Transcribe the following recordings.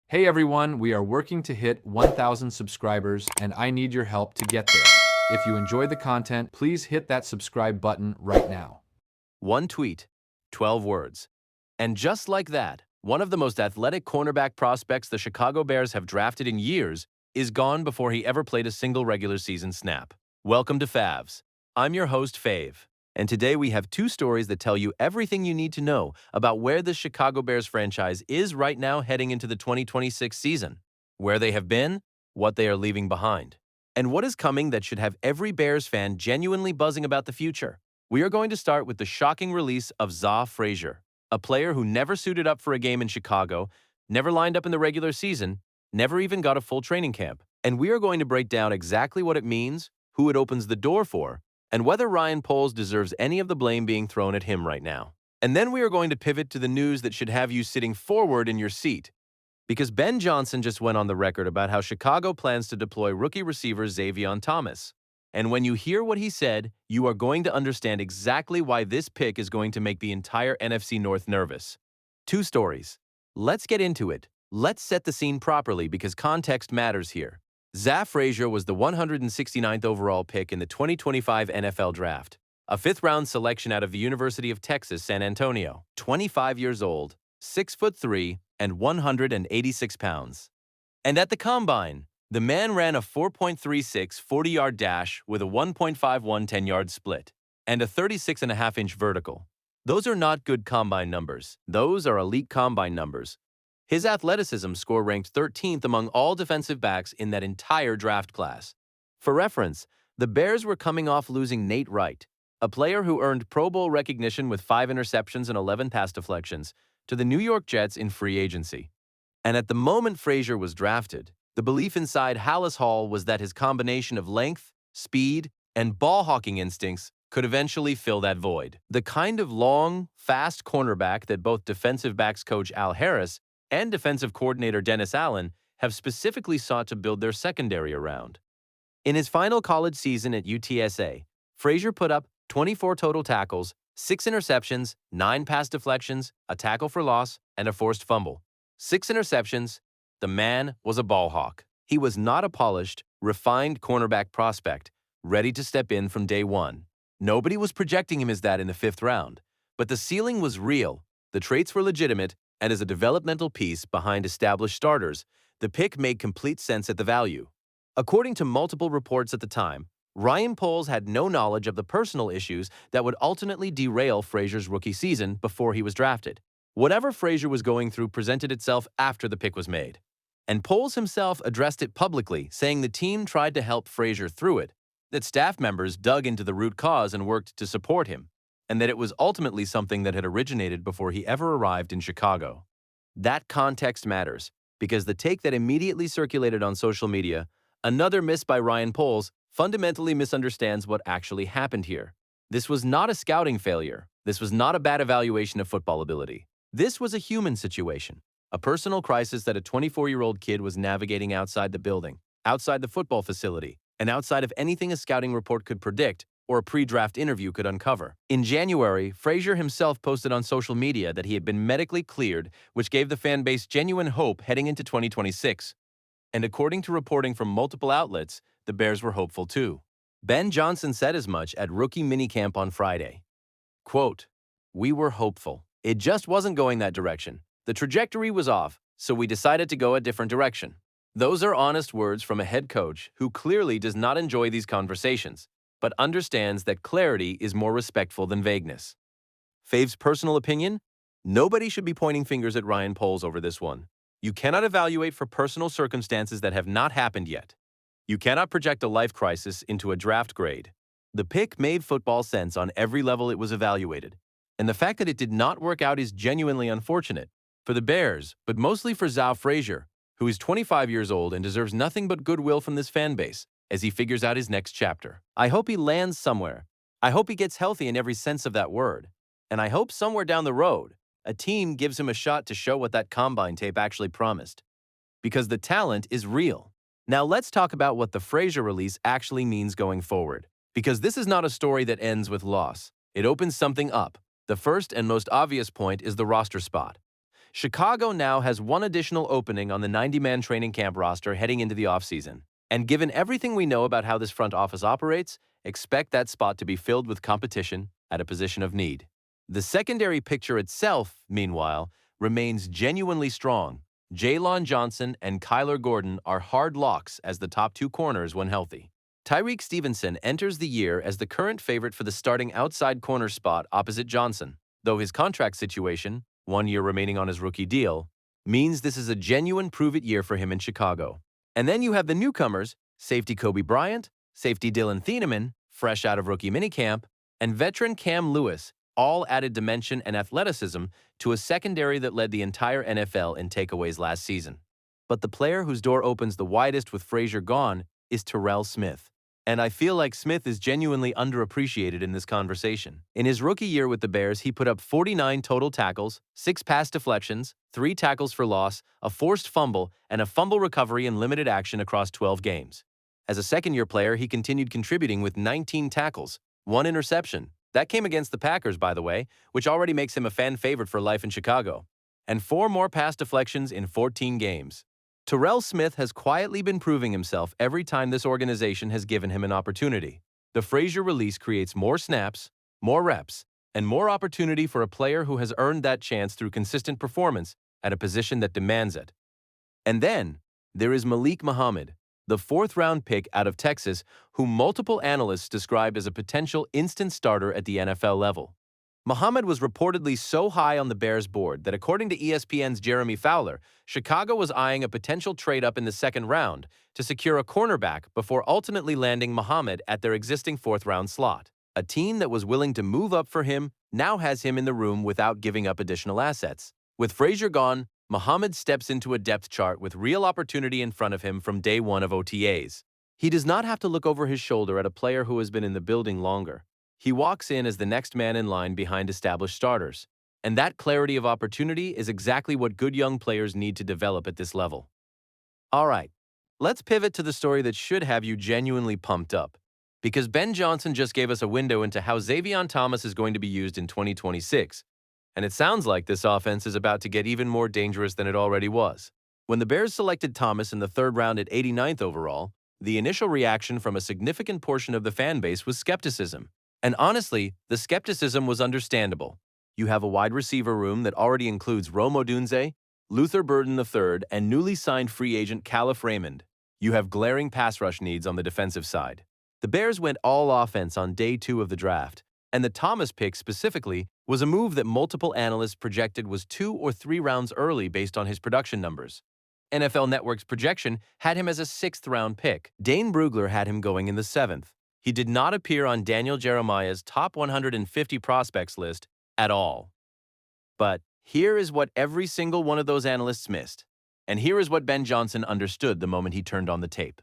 Hey everyone, we are working to hit 1,000 subscribers and I need your help to get there. If you enjoy the content, please hit that subscribe button right now. One tweet, 12 words. And just like that, one of the most athletic cornerback prospects the Chicago Bears have drafted in years is gone before he ever played a single regular season snap. Welcome to Favs. I'm your host, Fave. And today we have two stories that tell you everything you need to know about where the Chicago Bears franchise is right now heading into the 2026 season, where they have been, what they are leaving behind, and what is coming that should have every Bears fan genuinely buzzing about the future. We are going to start with the shocking release of Zah Frazier, a player who never suited up for a game in Chicago, never lined up in the regular season, never even got a full training camp. And we are going to break down exactly what it means, who it opens the door for, and whether Ryan Poles deserves any of the blame being thrown at him right now. And then we are going to pivot to the news that should have you sitting forward in your seat, because Ben Johnson just went on the record about how Chicago plans to deploy rookie receiver Zavion Thomas. And when you hear what he said, you are going to understand exactly why this pick is going to make the entire NFC North nervous. Two stories. Let's get into it. Let's set the scene properly because context matters here. Zah Frazier was the 169th overall pick in the 2025 NFL Draft, a fifth-round selection out of the University of Texas, San Antonio. 25 years old, 6'3", and 186 pounds. And at the Combine, the man ran a 4.36 40-yard dash with a 1.51 10-yard split and a 36.5-inch vertical. Those are not good Combine numbers. Those are elite Combine numbers. His athleticism score ranked 13th among all defensive backs in that entire draft class. For reference, the Bears were coming off losing Nate Wright, a player who earned Pro Bowl recognition with 5 interceptions and 11 pass deflections, to the New York Jets in free agency. And at the moment Frazier was drafted, the belief inside Halas Hall was that his combination of length, speed, and ball-hawking instincts could eventually fill that void. The kind of long, fast cornerback that both defensive backs coach Al Harris and defensive coordinator Dennis Allen have specifically sought to build their secondary around. In his final college season at UTSA, Frazier put up 24 total tackles, 6 interceptions, 9 pass deflections, a tackle for loss, and a forced fumble. 6 interceptions. The man was a ball hawk. He was not a polished, refined cornerback prospect, ready to step in from day one. Nobody was projecting him as that in the 5th round, but the ceiling was real, the traits were legitimate, and as a developmental piece behind established starters, the pick made complete sense at the value. According to multiple reports at the time, Ryan Poles had no knowledge of the personal issues that would ultimately derail Frazier's rookie season before he was drafted. Whatever Frazier was going through presented itself after the pick was made. And Poles himself addressed it publicly, saying the team tried to help Frazier through it, that staff members dug into the root cause and worked to support him, and that it was ultimately something that had originated before he ever arrived in Chicago. That context matters, because the take that immediately circulated on social media, another miss by Ryan Poles, fundamentally misunderstands what actually happened here. This was not a scouting failure. This was not a bad evaluation of football ability. This was a human situation, a personal crisis that a 24-year-old kid was navigating outside the building, outside the football facility, and outside of anything a scouting report could predict or a pre-draft interview could uncover. In January, Frazier himself posted on social media that he had been medically cleared, which gave the fan base genuine hope heading into 2026. And according to reporting from multiple outlets, the Bears were hopeful too. Ben Johnson said as much at rookie minicamp on Friday. Quote, "We were hopeful. It just wasn't going that direction. The trajectory was off, so we decided to go a different direction." Those are honest words from a head coach who clearly does not enjoy these conversations, but understands that clarity is more respectful than vagueness. Fave's personal opinion? Nobody should be pointing fingers at Ryan Poles over this one. You cannot evaluate for personal circumstances that have not happened yet. You cannot project a life crisis into a draft grade. The pick made football sense on every level it was evaluated, and the fact that it did not work out is genuinely unfortunate for the Bears, but mostly for Zah Frazier, who is 25 years old and deserves nothing but goodwill from this fan base as he figures out his next chapter. I hope he lands somewhere. I hope he gets healthy in every sense of that word. And I hope somewhere down the road, a team gives him a shot to show what that combine tape actually promised. Because the talent is real. Now let's talk about what the Frazier release actually means going forward. Because this is not a story that ends with loss. It opens something up. The first and most obvious point is the roster spot. Chicago now has one additional opening on the 90-man training camp roster heading into the offseason. And given everything we know about how this front office operates, expect that spot to be filled with competition at a position of need. The secondary picture itself, meanwhile, remains genuinely strong. Jaylon Johnson and Kyler Gordon are hard locks as the top two corners when healthy. Tyreek Stevenson enters the year as the current favorite for the starting outside corner spot opposite Johnson, though his contract situation, 1 year remaining on his rookie deal, means this is a genuine prove-it year for him in Chicago. And then you have the newcomers, safety Kobe Bryant, safety Dylan Thieneman, fresh out of rookie minicamp, and veteran Cam Lewis, all added dimension and athleticism to a secondary that led the entire NFL in takeaways last season. But the player whose door opens the widest with Frazier gone is Terrell Smith. And I feel like Smith is genuinely underappreciated in this conversation. In his rookie year with the Bears, he put up 49 total tackles, 6 pass deflections, 3 tackles for loss, a forced fumble, and a fumble recovery in limited action across 12 games. As a second-year player, he continued contributing with 19 tackles, 1 interception. That came against the Packers, by the way, which already makes him a fan favorite for life in Chicago. And 4 more pass deflections in 14 games. Terrell Smith has quietly been proving himself every time this organization has given him an opportunity. The Frazier release creates more snaps, more reps, and more opportunity for a player who has earned that chance through consistent performance at a position that demands it. And then, there is Malik Muhammad, the 4th-round pick out of Texas, whom multiple analysts described as a potential instant starter at the NFL level. Muhammad was reportedly so high on the Bears board that according to ESPN's Jeremy Fowler, Chicago was eyeing a potential trade-up in the 2nd round to secure a cornerback before ultimately landing Muhammad at their existing 4th-round slot. A team that was willing to move up for him now has him in the room without giving up additional assets. With Frazier gone, Muhammad steps into a depth chart with real opportunity in front of him from day 1 of OTAs. He does not have to look over his shoulder at a player who has been in the building longer. He walks in as the next man in line behind established starters. And that clarity of opportunity is exactly what good young players need to develop at this level. All right, let's pivot to the story that should have you genuinely pumped up. Because Ben Johnson just gave us a window into how Zavion Thomas is going to be used in 2026. And it sounds like this offense is about to get even more dangerous than it already was. When the Bears selected Thomas in the 3rd round at 89th overall, the initial reaction from a significant portion of the fan base was skepticism. And honestly, the skepticism was understandable. You have a wide receiver room that already includes Rome Odunze, Luther Burden III, and newly signed free agent Calif Raymond. You have glaring pass rush needs on the defensive side. The Bears went all offense on day 2 of the draft, and the Thomas pick specifically was a move that multiple analysts projected was 2 or 3 rounds early based on his production numbers. NFL Network's projection had him as a 6th-round pick. Dane Brugler had him going in the 7th. He did not appear on Daniel Jeremiah's top 150 prospects list at all. But here is what every single one of those analysts missed. And here is what Ben Johnson understood the moment he turned on the tape.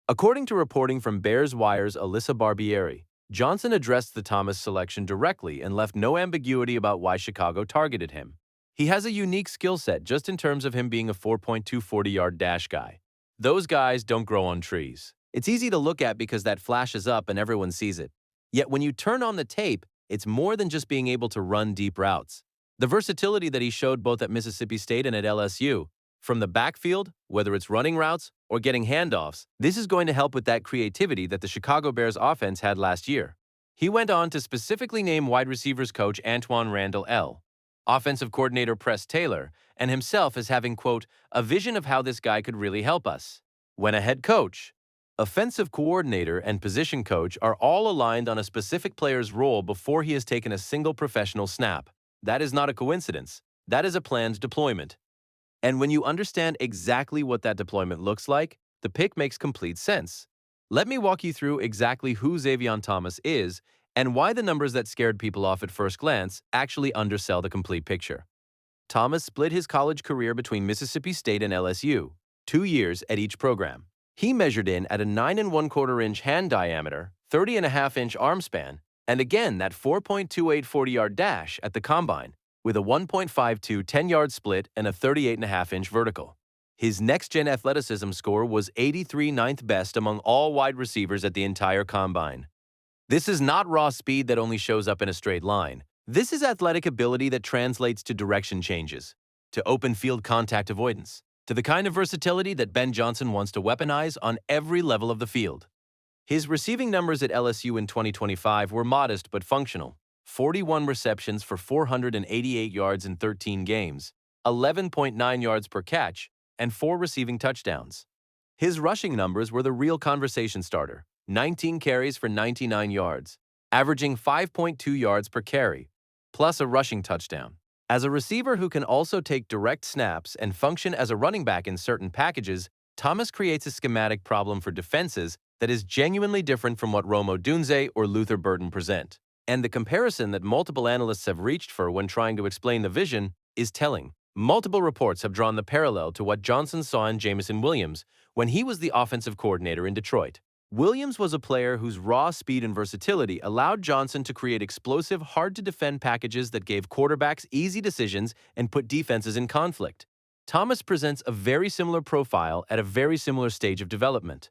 According to reporting from Bears Wire's Alyssa Barbieri, Johnson addressed the Thomas selection directly and left no ambiguity about why Chicago targeted him. He has a unique skill set just in terms of him being a 4.2 40-yard dash guy. Those guys don't grow on trees. It's easy to look at because that flashes up and everyone sees it. Yet when you turn on the tape, it's more than just being able to run deep routes. The versatility that he showed both at Mississippi State and at LSU, from the backfield, whether it's running routes or getting handoffs, this is going to help with that creativity that the Chicago Bears offense had last year. He went on to specifically name wide receivers coach Antoine Randall L., offensive coordinator Press Taylor, and himself as having, quote, a vision of how this guy could really help us. When a head coach, offensive coordinator, and position coach are all aligned on a specific player's role before he has taken a single professional snap. That is not a coincidence. That is a planned deployment. And when you understand exactly what that deployment looks like, the pick makes complete sense. Let me walk you through exactly who Zavion Thomas is and why the numbers that scared people off at first glance actually undersell the complete picture. Thomas split his college career between Mississippi State and LSU, 2 years at each program. He measured in at a 9 1/4-inch hand diameter, 30 1/2-inch arm span, and again that 4.28 40-yard dash at the combine, with a 1.52 10-yard split and a 38 1/2-inch vertical. His next-gen athleticism score was 83 ninth best among all wide receivers at the entire combine. This is not raw speed that only shows up in a straight line. This is athletic ability that translates to direction changes. to open field contact avoidance, to the kind of versatility that Ben Johnson wants to weaponize on every level of the field. His receiving numbers at LSU in 2025 were modest but functional: 41 receptions for 488 yards in 13 games, 11.9 yards per catch, and 4 receiving touchdowns. His rushing numbers were the real conversation starter: 19 carries for 99 yards, averaging 5.2 yards per carry, plus a rushing touchdown. As a receiver who can also take direct snaps and function as a running back in certain packages, Thomas creates a schematic problem for defenses that is genuinely different from what Rome Odunze or Luther Burden present. And the comparison that multiple analysts have reached for when trying to explain the vision is telling. Multiple reports have drawn the parallel to what Johnson saw in Jameson Williams when he was the offensive coordinator in Detroit. Williams was a player whose raw speed and versatility allowed Johnson to create explosive, hard-to-defend packages that gave quarterbacks easy decisions and put defenses in conflict. Thomas presents a very similar profile at a very similar stage of development.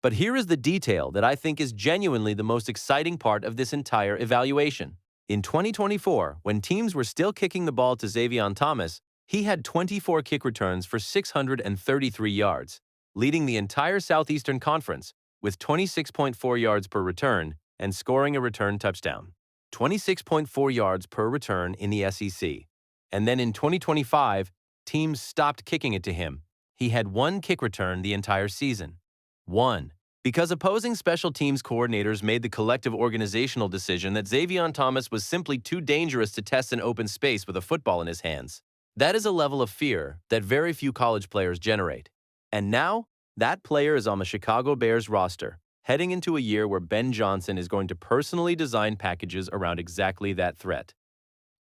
But here is the detail that I think is genuinely the most exciting part of this entire evaluation. In 2024, when teams were still kicking the ball to Zavion Thomas, he had 24 kick returns for 633 yards, leading the entire Southeastern Conference with 26.4 yards per return and scoring a return touchdown. 26.4 yards per return in the SEC. And then in 2025, teams stopped kicking it to him. He had 1 kick return the entire season. 1. Because opposing special teams coordinators made the collective organizational decision that Zavion Thomas was simply too dangerous to test an open space with a football in his hands. That is a level of fear that very few college players generate. And now, that player is on the Chicago Bears roster, heading into a year where Ben Johnson is going to personally design packages around exactly that threat.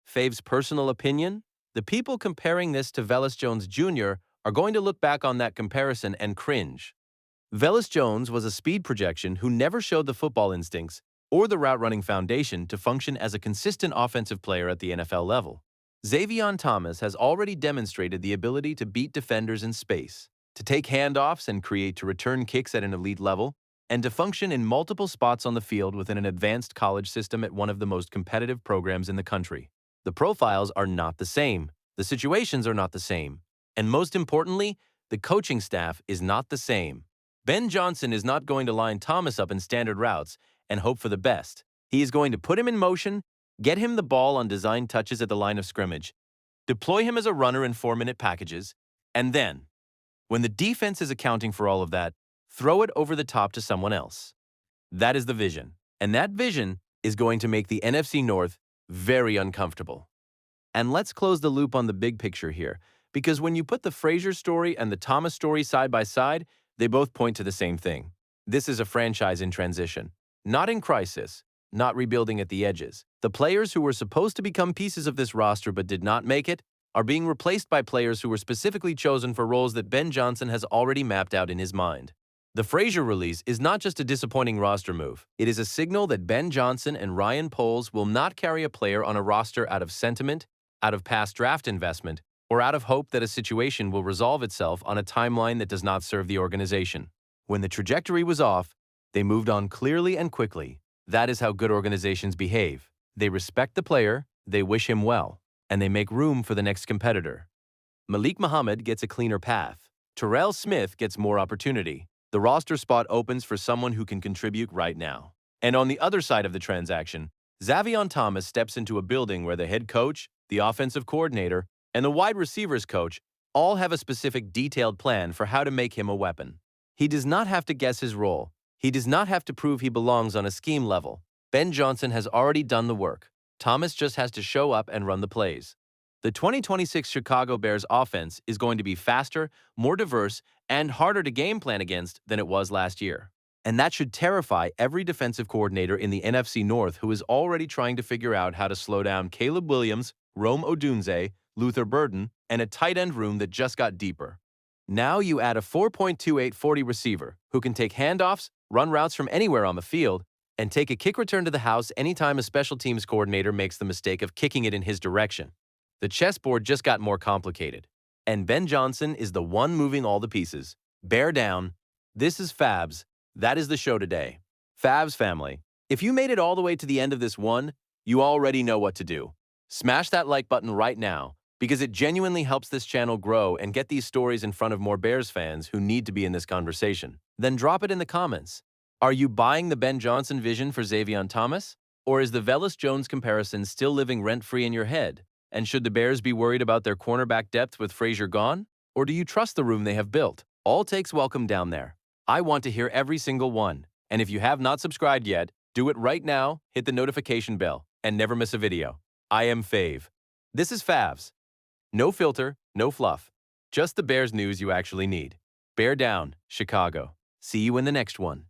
Fave's personal opinion? The people comparing this to Velus Jones Jr. are going to look back on that comparison and cringe. Velus Jones was a speed projection who never showed the football instincts or the route-running foundation to function as a consistent offensive player at the NFL level. Zavion Thomas has already demonstrated the ability to beat defenders in space, to take handoffs and create to return kicks at an elite level, and to function in multiple spots on the field within an advanced college system at one of the most competitive programs in the country. The profiles are not the same, the situations are not the same, and most importantly, the coaching staff is not the same. Ben Johnson is not going to line Thomas up in standard routes and hope for the best. He is going to put him in motion, get him the ball on design touches at the line of scrimmage, deploy him as a runner in 4-minute packages, and then, when the defense is accounting for all of that, throw it over the top to someone else. That is the vision, and that vision is going to make the NFC North very uncomfortable. And let's close the loop on the big picture here, because when you put the Frazier story and the Thomas story side by side, they both point to the same thing. This is a franchise in transition, not in crisis, not rebuilding at the edges. The players who were supposed to become pieces of this roster but did not make it are being replaced by players who were specifically chosen for roles that Ben Johnson has already mapped out in his mind. The Frazier release is not just a disappointing roster move. It is a signal that Ben Johnson and Ryan Poles will not carry a player on a roster out of sentiment, out of past draft investment, or out of hope that a situation will resolve itself on a timeline that does not serve the organization. When the trajectory was off, they moved on clearly and quickly. That is how good organizations behave. They respect the player, they wish him well, and they make room for the next competitor. Malik Muhammad gets a cleaner path. Terrell Smith gets more opportunity. The roster spot opens for someone who can contribute right now. And on the other side of the transaction, Zavion Thomas steps into a building where the head coach, the offensive coordinator, and the wide receivers coach all have a specific detailed plan for how to make him a weapon. He does not have to guess his role. He does not have to prove he belongs on a scheme level. Ben Johnson has already done the work. Thomas just has to show up and run the plays. The 2026 Chicago Bears offense is going to be faster, more diverse, and harder to game plan against than it was last year. And that should terrify every defensive coordinator in the NFC North who is already trying to figure out how to slow down Caleb Williams, Rome Odunze, Luther Burden, and a tight end room that just got deeper. Now you add a 4.28 40 receiver who can take handoffs, run routes from anywhere on the field, and take a kick return to the house anytime a special teams coordinator makes the mistake of kicking it in his direction. The chessboard just got more complicated. And Ben Johnson is the one moving all the pieces. Bear down. This is Fabs. That is the show today. Fabs family, if you made it all the way to the end of this one, you already know what to do. Smash that like button right now. because it genuinely helps this channel grow and get these stories in front of more Bears fans who need to be in this conversation. Then drop it in the comments. Are you buying the Ben Johnson vision for Zavion Thomas? Or is the Velus-Jones comparison still living rent-free in your head? And should the Bears be worried about their cornerback depth with Frazier gone? Or do you trust the room they have built? All takes welcome down there. I want to hear every single one. And if you have not subscribed yet, do it right now, hit the notification bell, and never miss a video. I am Fave. This is Favs. No filter, no fluff. Just the Bears news you actually need. Bear down, Chicago. See you in the next one.